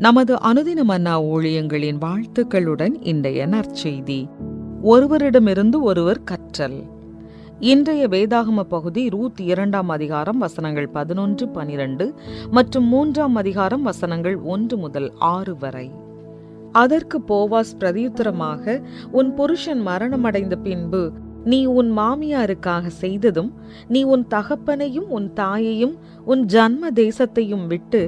நமது அனுதின மன்னா ஊழியங்களின் வாழ்த்துக்களுடன் இன்றைய நற்செய்தி. ஒருவரிடமிருந்து ஒருவர் கற்றல். இன்றைய வேதாகம பகுதி ரூத் 2ஆம் அதிகாரம் வசனங்கள் 11, 12 மற்றும் 3ஆம் அதிகாரம் வசனங்கள் 1 முதல் 6 வரை. அதற்கு போவாஸ் பிரதியுத்தரமாக, உன் புருஷன் மரணமடைந்த பின்பு நீ உன் மாமியாருக்காக செய்ததும், நீ உன் தகப்பனையும் உன் தாயையும் உன் ஜன்ம தேசத்தையும் விட்டு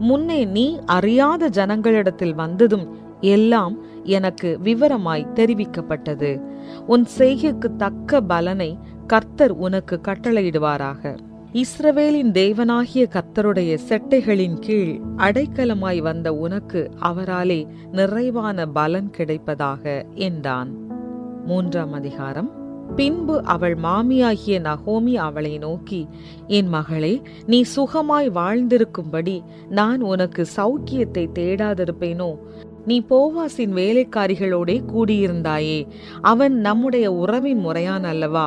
முன்னே நீ அறியாத ஜனங்களிடத்தில் வந்ததும் எல்லாம் எனக்கு விவரமாய் தெரிவிக்கப்பட்டது. உன் செய்கைக்கு தக்க பலனை கர்த்தர் உனக்கு கட்டளையிடுவாராக. இஸ்ரவேலின் தேவனாகிய கர்த்தருடைய செட்டைகளின் கீழ் அடைக்கலமாய் வந்த உனக்கு அவராலே நிறைவான பலன் கிடைப்பதாக என்றான். 3ஆம் அதிகாரம். பின்பு அவள் மாமியாகிய நகோமி அவளை நோக்கி, என் மகளே, நீ சுகமாய் வாழ்ந்திருக்கும்படி நான் உனக்கு சௌக்கியத்தை தேடாதிருப்பேனோ? நீ போவாசின் வேலைக்காரிகளோடே கூடியிருந்தாயே, அவன் நம்முடைய உறவின் முறையான் அல்லவா?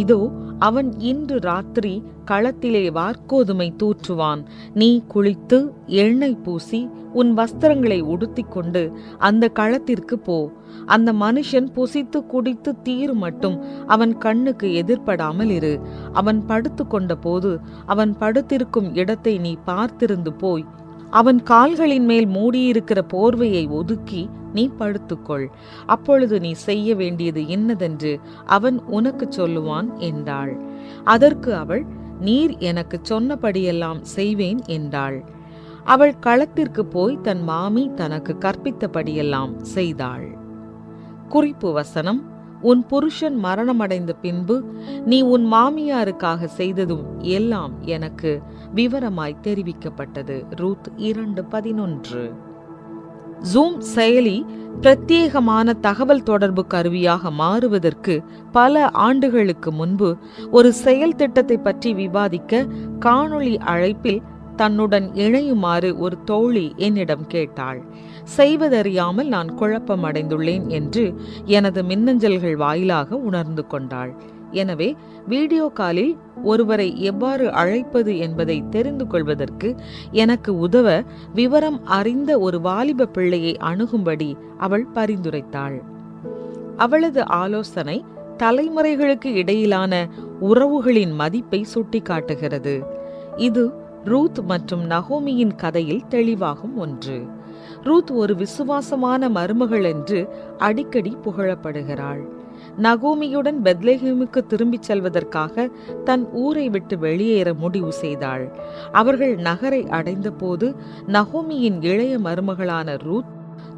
இதோ அவன் இன்று ராத்திரி களத்திலே வார்கோதுமை தூற்றுவான். நீ குளித்து எண்ணெய் பூசி உன் வஸ்திரங்களை உடுத்திக்கொண்டு அந்த களத்திற்கு போ. அந்த மனுஷன் புசித்து குடித்து தீரு மட்டும் அவன் கண்ணுக்கு எதிர்படாமல் இரு. அவன் படுத்து கொண்ட போது அவன் படுத்திருக்கும் இடத்தை நீ பார்த்திருந்து போய் அவன் கால்களின் மேல் மூடியிருக்கிற போர்வையை ஒதுக்கி நீ படுத்துக்கொள். அப்பொழுது நீ செய்ய வேண்டியது என்னதென்று அவன் உனக்கு சொல்லுவான் என்றாள். அதற்கு அவள், நீர் எனக்கு சொன்னபடியெல்லாம் செய்வேன் என்றாள். அவள் களத்திற்கு போய் தன் மாமி தனக்கு கற்பித்தபடியெல்லாம் செய்தாள். குறிப்பு வசனம்: உன் புருஷன் மரணமடைந்த பின்பு நீ உன் மாமியாருக்காக செய்ததும் எல்லாம் எனக்கு விவரமாய் தெரிவிக்கப்பட்டது. ரூத் 2:11. ஜூம் செயலி பிரத்யேகமான தகவல் தொடர்பு கருவியாக மாறுவதற்கு பல ஆண்டுகளுக்கு முன்பு ஒரு செயல் திட்டத்தை பற்றி விவாதிக்க காணொளி அழைப்பில் தன்னுடன் இணையுமாறு ஒரு தோழி என்னிடம் கேட்டாள். செய்வதறியாமல் நான் குழப்பம் அடைந்துள்ளேன் என்று எனது மின்னஞ்சல்கள் வாயிலாக உணர்ந்து கொண்டாள். எனவே வீடியோ காலில் ஒருவரை எவ்வாறு அழைப்பது என்பதை தெரிந்து கொள்வதற்கு எனக்கு உதவ விவரம் அறிந்த ஒரு வாலிப பிள்ளையை அணுகும்படி அவள் பரிந்துரைத்தாள். அவளது ஆலோசனை தலைமுறைகளுக்கு இடையிலான உறவுகளின் மதிப்பை சுட்டிக்காட்டுகிறது. இது ரூத் மற்றும் நகோமியின் கதையில் தெளிவாகும் ஒன்று. ரூத் ஒரு விசுவாசமான மருமகள் என்று அடிக்கடி புகழப்படுகிறாள். நகோமியுடன் பெத்லெஹேமுக்கு திரும்பிச் செல்வதற்காக தன் ஊரை விட்டு வெளியேற முடிவு செய்தாள். அவர்கள் நகரை அடைந்த போது நகோமியின் இளைய மருமகளான ரூத்,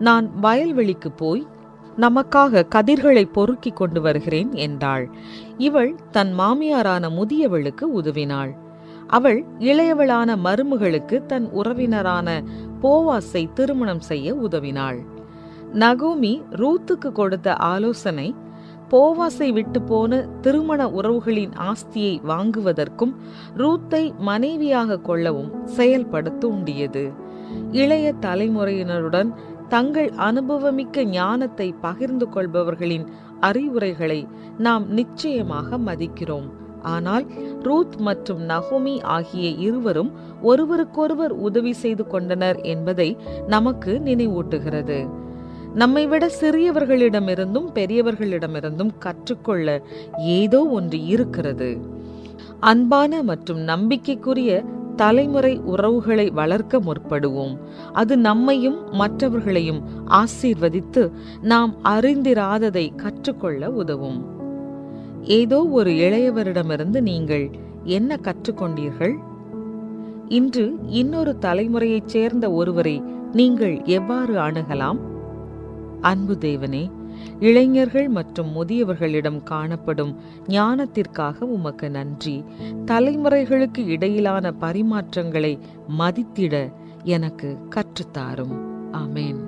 நான் வயல்வெளிக்கு போய் நமக்காக கதிர்களை பொறுக்கி கொண்டு வருகிறேன் என்றாள். இவள் தன் மாமியாரான முதியவளுக்கு உதவினாள். அவள் இளையவளான மருமகளுக்கு தன் உறவினரான போவாசை திருமணம் செய்ய உதவினாள். நகோமி ரூத்துக்கு கொடுத்த ஆலோசனை போவாசை விட்டு போன திருமண உறவுகளின் ஆஸ்தியை வாங்குவதற்கும் ரூத்தை மனைவியாக கொள்ளவும் செயல்பட தூண்டியது. இளைய தலைமுறையினருடன் தங்கள் அனுபவமிக்க ஞானத்தை பகிர்ந்து கொள்பவர்களின் அறிவுரைகளை நாம் நிச்சயமாக மதிக்கிறோம். ஆனால் ரூத் மற்றும் நகோமி ஆகிய இருவரும் ஒருவருக்கொருவர் உதவி செய்து கொண்டனர் என்பதை நமக்கு நினைவூட்டுகிறது. நம்மை விட சிறியவர்களிடமிருந்தும் பெரியவர்களிடமிருந்தும் கற்றுக்கொள்ள ஏதோ ஒன்று இருக்கிறது. அன்பான மற்றும் நம்பிக்கைக்குரிய தலைமுறை உறவுகளை வளர்க்க முற்படுவோம். அது நம்மையும் மற்றவர்களையும் ஆசீர்வதித்து நாம் அறிந்திராததை கற்றுக்கொள்ள உதவும். ஏதோ ஒரு இளையவரிடமிருந்து நீங்கள் என்ன கற்றுக்கொண்டீர்கள்? இன்று இன்னொரு தலைமுறையைச் சேர்ந்த ஒருவரை நீங்கள் எவ்வாறு அணுகலாம்? அன்பு தேவனே, இளைஞர்கள் மற்றும் முதியவர்களிடம் காணப்படும் ஞானத்திற்காக உமக்கு நன்றி. தலைமுறைகளுக்கு இடையிலான பரிமாற்றங்களை மதித்திட எனக்கு கற்றுத்தாரும். ஆமென்.